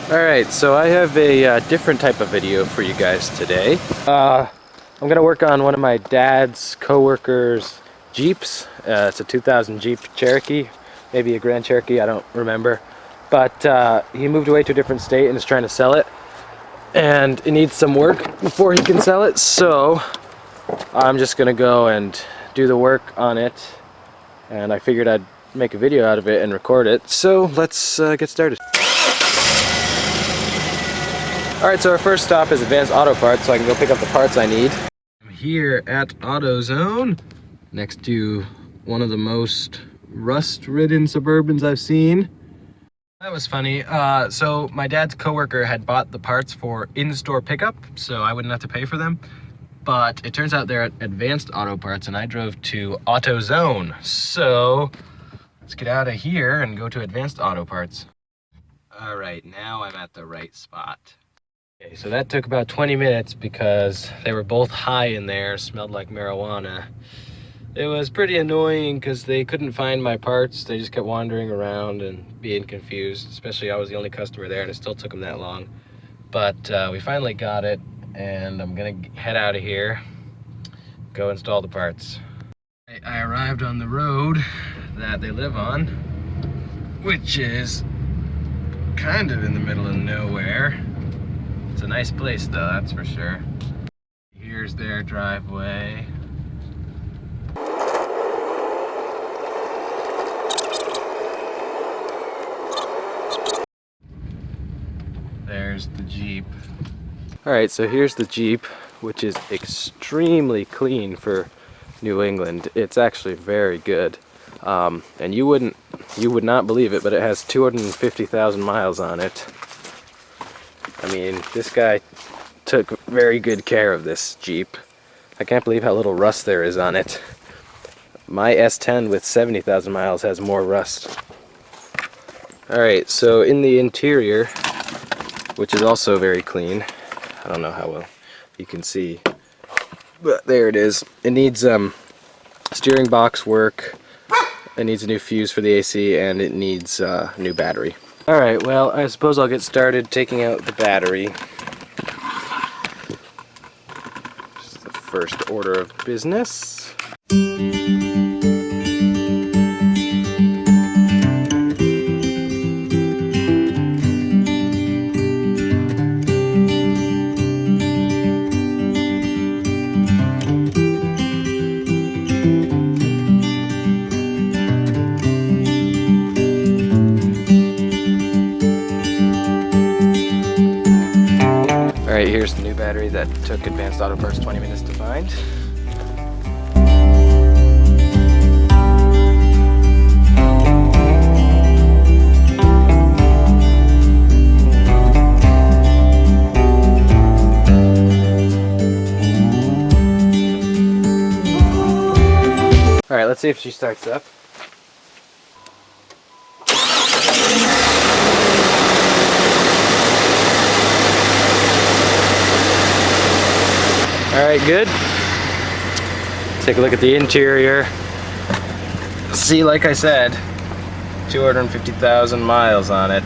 Alright, so I have a different type of video for you guys today. I'm going to work on one of my dad's co-workers' Jeeps. It's a 2000 Jeep Cherokee, maybe a Grand Cherokee, I don't remember. But he moved away to a different state and is trying to sell it. And it needs some work before he can sell it, so I'm just going to go and do the work on it. And I figured I'd make a video out of it and record it. So let's get started. Alright, so our first stop is Advanced Auto Parts, so I can go pick up the parts I need. I'm here at AutoZone, next to one of the most rust-ridden Suburbans I've seen. That was funny. So my dad's coworker had bought the parts for in-store pickup, so I wouldn't have to pay for them. But it turns out they're at Advanced Auto Parts, and I drove to AutoZone. So let's get out of here and go to Advanced Auto Parts. Alright, now I'm at the right spot. Okay, so that took about 20 minutes because they were both high in there, smelled like marijuana. It was pretty annoying because they couldn't find my parts. They just kept wandering around and being confused, especially I was the only customer there and it still took them that long. But we finally got it and I'm gonna head out of here, go install the parts. I arrived on the road that they live on, which is kind of in the middle of nowhere. It's a nice place though, that's for sure. Here's their driveway. There's the Jeep. Alright, so here's the Jeep, which is extremely clean for New England. It's actually very good. And you would not believe it, but it has 250,000 miles on it. I mean, this guy took very good care of this Jeep. I can't believe how little rust there is on it. My S10 with 70,000 miles has more rust. Alright, so in the interior, which is also very clean, I don't know how well you can see, but there it is. It needs steering box work, it needs a new fuse for the AC, and it needs a new battery. Alright, well, I suppose I'll get started taking out the battery. Just the first order of business. Alright, here's the new battery that took Advanced Auto Parts 20 minutes to find. Alright, let's see if she starts up. Alright, good. Take a look at the interior. See, like I said, 250,000 miles on it.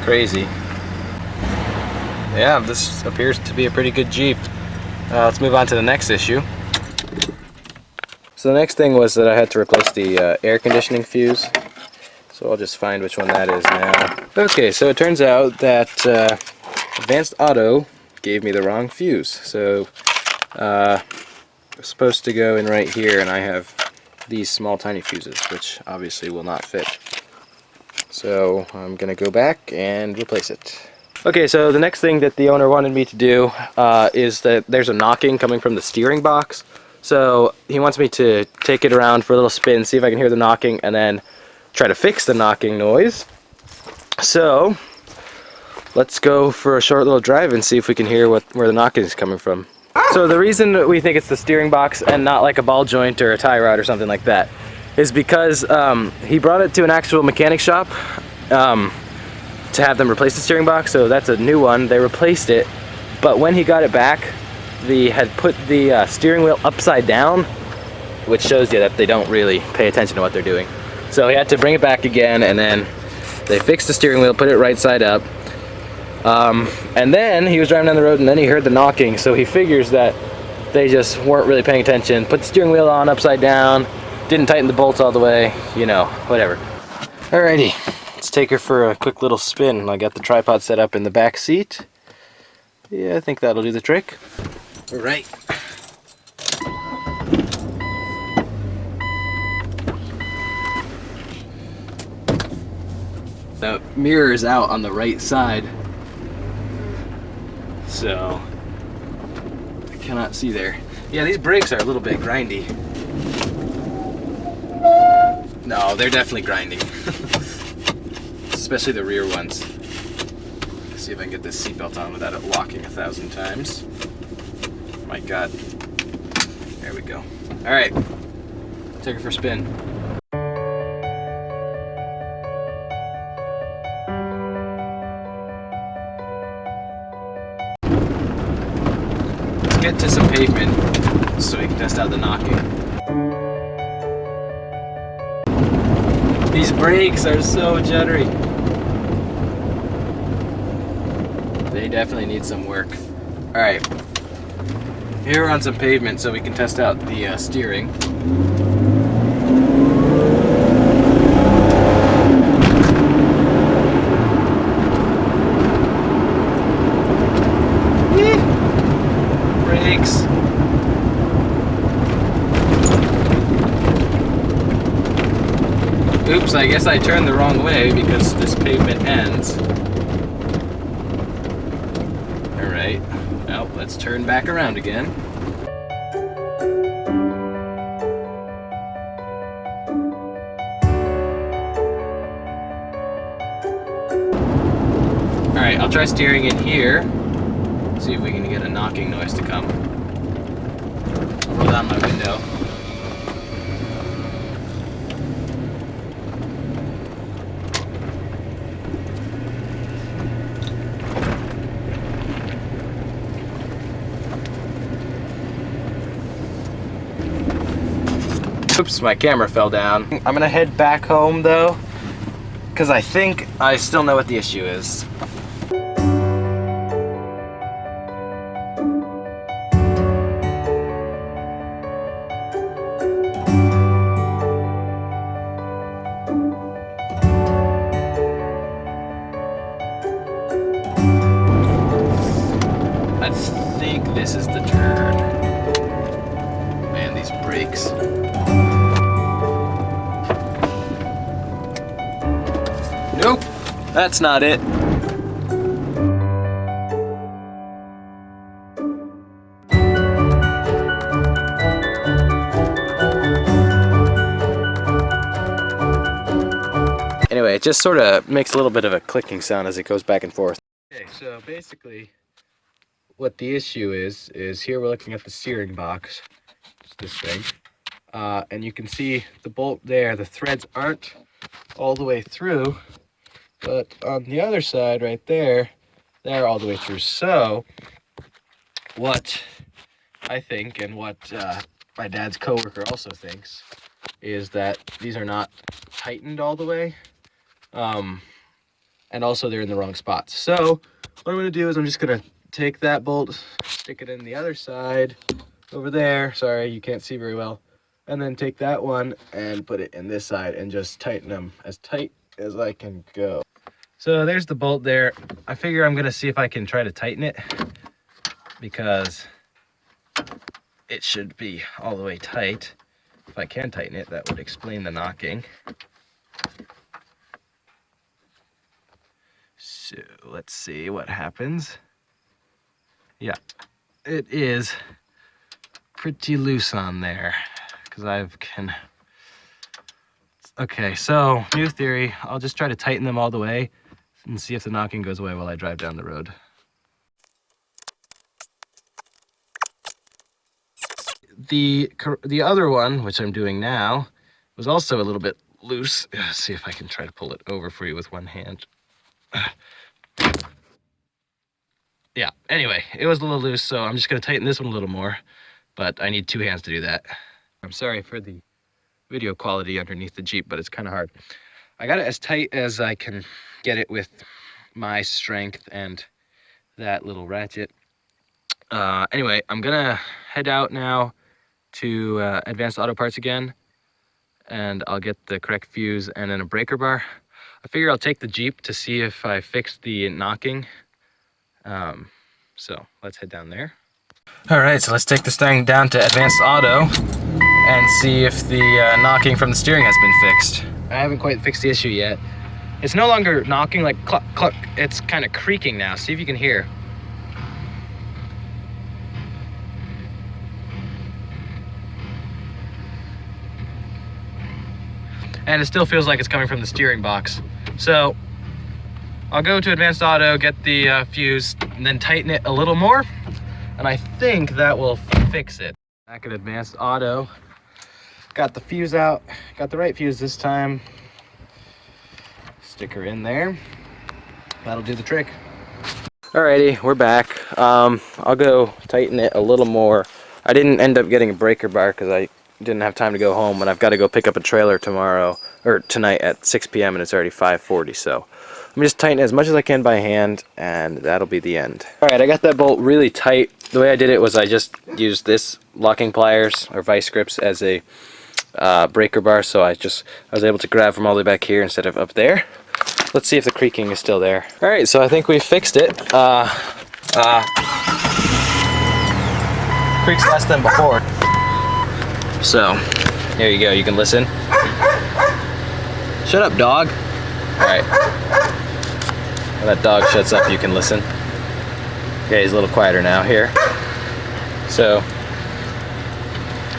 Crazy. Yeah, this appears to be a pretty good Jeep. Let's move on to the next issue. So the next thing was that I had to replace the air conditioning fuse. So I'll just find which one that is now. Okay, so it turns out that Advanced Auto gave me the wrong fuse. So it's supposed to go in right here, and I have these small tiny fuses, which obviously will not fit. So I'm gonna go back and replace it. Okay, so the next thing that the owner wanted me to do is that there's a knocking coming from the steering box. So he wants me to take it around for a little spin, see if I can hear the knocking, and then try to fix the knocking noise. So let's go for a short little drive and see if we can hear where the knocking is coming from. So the reason that we think it's the steering box and not like a ball joint or a tie rod or something like that is because he brought it to an actual mechanic shop to have them replace the steering box. So that's a new one. They replaced it, but when he got it back, they had put the steering wheel upside down, which shows you that they don't really pay attention to what they're doing. So he had to bring it back again and then They fixed the steering wheel, put it right side up. And then he was driving down the road and then he heard the knocking, so he figures that they just weren't really paying attention. Put the steering wheel on upside down, didn't tighten the bolts all the way, you know, whatever. Alrighty, let's take her for a quick little spin. I got the tripod set up in the back seat. Yeah, I think that'll do the trick. Alright. The mirror is out on the right side, so I cannot see there. Yeah, these brakes are a little bit grindy. No, they're definitely grinding. Especially the rear ones. Let's see if I can get this seatbelt on without it locking 1,000 times. My God. There we go. All right, take her for a spin. Let's get to some pavement so we can test out the knocking. These brakes are so jittery. They definitely need some work. All right, here we're on some pavement so we can test out the steering. Brakes. Oops, I guess I turned the wrong way because this pavement ends. All right, well, let's turn back around again. All right, I'll try steering in here. See if we can get a knocking noise to come. I'll roll down my window. Oops, my camera fell down. I'm gonna head back home though, because I think I still know what the issue is. I think this is the turn. Man, these brakes. Nope, that's not it. Anyway, it just sort of makes a little bit of a clicking sound as it goes back and forth. Okay, so basically what the issue is here we're looking at the steering box, it's this thing, and you can see the bolt there, the threads aren't all the way through, but on the other side right there, they're all the way through. So what I think, and what my dad's coworker also thinks, is that these are not tightened all the way, and also they're in the wrong spots. So what I'm going to do is I'm just going to take that bolt, stick it in the other side over there, sorry you can't see very well, and then take that one and put it in this side and just tighten them as tight as I can go. So there's the bolt there. I figure I'm going to see if I can try to tighten it, because it should be all the way tight. If I can tighten it, that would explain the knocking. So let's see what happens. Yeah, it is pretty loose on there, because okay, so new theory, I'll just try to tighten them all the way and see if the knocking goes away while I drive down the road. The other one, which I'm doing now, was also a little bit loose. Let's see if I can try to pull it over for you with one hand. Yeah, anyway, it was a little loose, so I'm just going to tighten this one a little more, but I need two hands to do that. I'm sorry for the video quality underneath the Jeep, but it's kind of hard. I got it as tight as I can get it with my strength and that little ratchet. Anyway, I'm gonna head out now to Advanced Auto Parts again, and I'll get the correct fuse and then a breaker bar. I figure I'll take the Jeep to see if I fixed the knocking. So let's head down there. All right, so let's take this thing down to Advanced Auto and see if the knocking from the steering has been fixed. I haven't quite fixed the issue yet. It's no longer knocking like cluck, cluck. It's kind of creaking now. See if you can hear. And it still feels like it's coming from the steering box. So I'll go to Advanced Auto, get the fuse, and then tighten it a little more. And I think that will fix it. Back at Advanced Auto, got the fuse out, got the right fuse this time. Sticker in there. That'll do the trick. Alrighty, we're back. I'll go tighten it a little more. I didn't end up getting a breaker bar because I didn't have time to go home, and I've got to go pick up a trailer tomorrow, or tonight at 6 p.m. and it's already 5:40, so I'm just tighten it as much as I can by hand, and that'll be the end. Alright, I got that bolt really tight. The way I did it was I just used this locking pliers, or vice grips, as a breaker bar, so I was able to grab from all the way back here instead of up there. Let's see if the creaking is still there. Alright, so I think we fixed it. Creaks less than before. So, there you go, you can listen. Shut up, dog. Alright. When that dog shuts up, you can listen. Okay, he's a little quieter now here. So,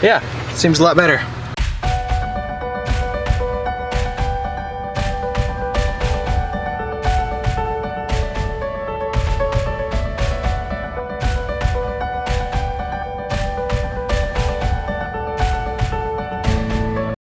yeah, seems a lot better.